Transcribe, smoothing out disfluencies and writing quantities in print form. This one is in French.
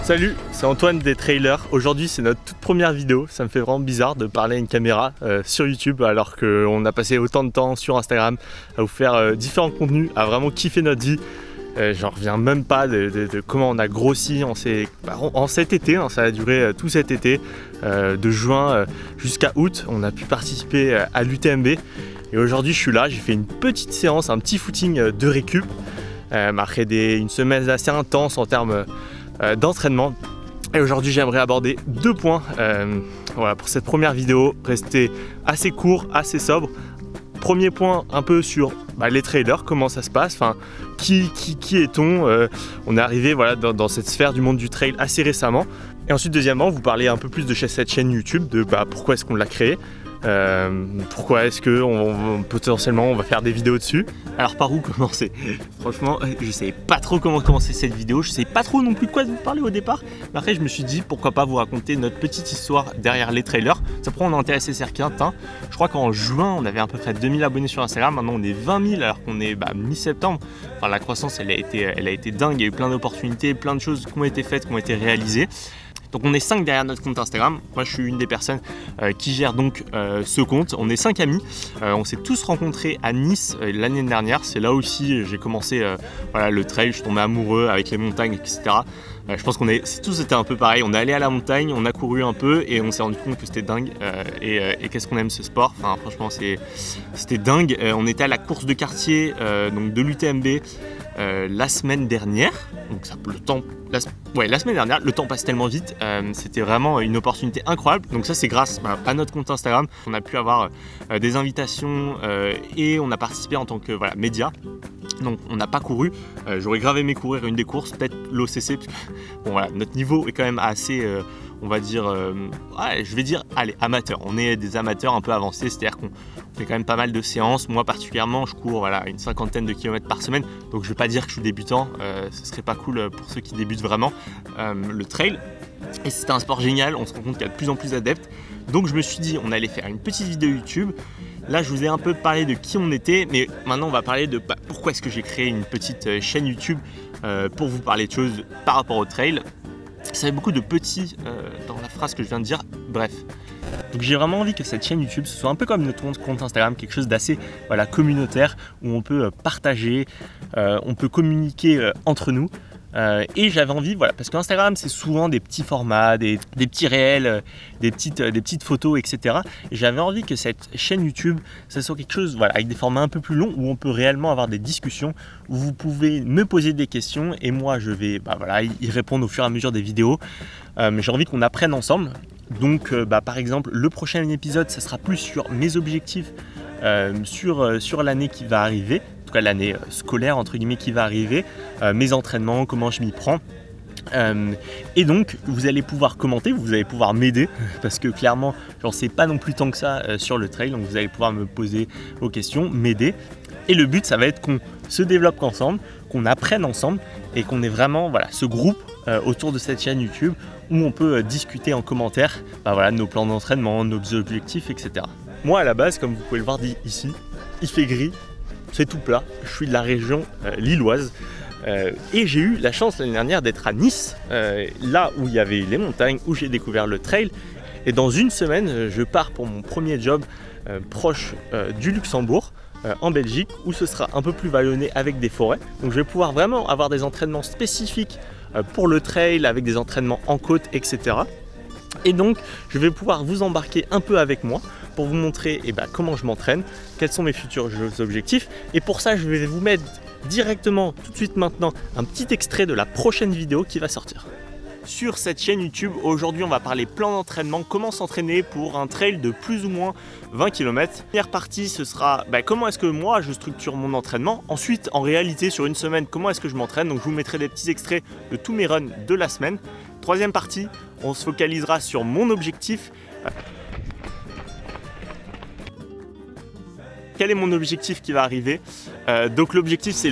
Salut, c'est Antoine des Trailers. Aujourd'hui c'est notre toute première vidéo. Ça me fait vraiment bizarre de parler à une caméra sur YouTube alors qu'on a passé autant de temps sur Instagram à vous faire différents contenus, à vraiment kiffer notre vie. J'en reviens même pas de comment on a grossi en cet été, hein, ça a duré tout cet été, de juin jusqu'à août. On a pu participer à l'UTMB et aujourd'hui je suis là, j'ai fait une petite séance, un petit footing de récup après une semaine assez intense en termes d'entraînement. Et aujourd'hui j'aimerais aborder 2 points voilà, pour cette première vidéo, rester assez court, assez sobre. Premier point un peu sur les trailers, comment ça se passe, enfin, qui est-on, on est arrivé voilà, dans cette sphère du monde du trail assez récemment. Et ensuite deuxièmement vous parlez un peu plus de cette chaîne YouTube, de pourquoi est-ce qu'on l'a créée, pourquoi est-ce que potentiellement on va faire des vidéos dessus. Alors par où commencer? Franchement je savais pas trop comment commencer cette vidéo, je savais pas trop non plus de quoi vous parler au départ, mais après je me suis dit pourquoi pas vous raconter notre petite histoire derrière les trailers. Ça pourrait en intéresser certains. Je crois qu'en juin on avait à peu près 2000 abonnés sur Instagram, maintenant on est 20 000 alors qu'on est mi-septembre. Enfin la croissance elle a été dingue, il y a eu plein d'opportunités, plein de choses qui ont été faites, qui ont été réalisées. Donc on est 5 derrière notre compte Instagram. Moi je suis une des personnes qui gère donc ce compte. On est 5 amis. On s'est tous rencontrés à Nice l'année dernière. C'est là aussi j'ai commencé le trail. Je suis tombé amoureux avec les montagnes, etc. Je pense qu'on tous été un peu pareil. On est allé à la montagne, on a couru un peu et on s'est rendu compte que c'était dingue. Et qu'est-ce qu'on aime ce sport. Enfin franchement c'était dingue. On était à la course de quartier donc de l'UTMB. La semaine dernière, donc la semaine dernière, le temps passe tellement vite, c'était vraiment une opportunité incroyable. Donc ça c'est grâce à notre compte Instagram, on a pu avoir des invitations et on a participé en tant que média. Donc on n'a pas couru, j'aurais grave aimé courir une des courses, peut-être l'OCC, parce que notre niveau est quand même assez, on va dire, amateur. On est des amateurs un peu avancés, c'est-à-dire qu'on fait quand même pas mal de séances. Moi particulièrement, je cours une 50aine de kilomètres par semaine, donc je vais pas dire que je suis débutant, ce serait pas cool pour ceux qui débutent vraiment le trail. Et c'est un sport génial, on se rend compte qu'il y a de plus en plus d'adeptes. Donc je me suis dit, on allait faire une petite vidéo YouTube. Là, je vous ai un peu parlé de qui on était, mais maintenant on va parler de pourquoi est-ce que j'ai créé une petite chaîne YouTube pour vous parler de choses par rapport au trail. Ça fait beaucoup de petits dans la phrase que je viens de dire, bref. Donc j'ai vraiment envie que cette chaîne YouTube ce soit un peu comme notre compte Instagram, quelque chose d'assez communautaire où on peut partager, on peut communiquer entre nous. Et j'avais envie, parce qu'Instagram c'est souvent des petits formats, des petits réels, des petites photos, etc. Et j'avais envie que cette chaîne YouTube, ça soit quelque chose avec des formats un peu plus longs où on peut réellement avoir des discussions, où vous pouvez me poser des questions et moi je vais y répondre au fur et à mesure des vidéos. Mais j'ai envie qu'on apprenne ensemble. Donc par exemple le prochain épisode ça sera plus sur mes objectifs sur l'année qui va arriver. En tout cas l'année scolaire entre guillemets qui va arriver, mes entraînements, comment je m'y prends. Et donc vous allez pouvoir commenter, vous allez pouvoir m'aider parce que clairement j'en sais pas non plus tant que ça sur le trail, donc vous allez pouvoir me poser vos questions, m'aider. Et le but ça va être qu'on se développe ensemble, qu'on apprenne ensemble et qu'on ait vraiment ce groupe autour de cette chaîne YouTube où on peut discuter en commentaire de nos plans d'entraînement, nos objectifs, etc. Moi à la base, comme vous pouvez le voir ici, il fait gris. C'est tout plat, je suis de la région lilloise et j'ai eu la chance l'année dernière d'être à Nice, là où il y avait les montagnes, où j'ai découvert le trail. Et dans une semaine, je pars pour mon premier job proche du Luxembourg, en Belgique, où ce sera un peu plus vallonné avec des forêts. Donc je vais pouvoir vraiment avoir des entraînements spécifiques pour le trail, avec des entraînements en côte, etc. Et donc je vais pouvoir vous embarquer un peu avec moi pour vous montrer comment je m'entraîne, quels sont mes futurs objectifs. Et pour ça je vais vous mettre directement tout de suite maintenant un petit extrait de la prochaine vidéo qui va sortir. Sur cette chaîne YouTube, aujourd'hui on va parler plan d'entraînement, comment s'entraîner pour un trail de plus ou moins 20 km. Première partie ce sera comment est-ce que moi je structure mon entraînement. Ensuite en réalité sur une semaine comment est-ce que je m'entraîne. Donc je vous mettrai des petits extraits de tous mes runs de la semaine. Troisième partie, on se focalisera sur mon objectif. Quel est mon objectif qui va arriver? Donc l'objectif c'est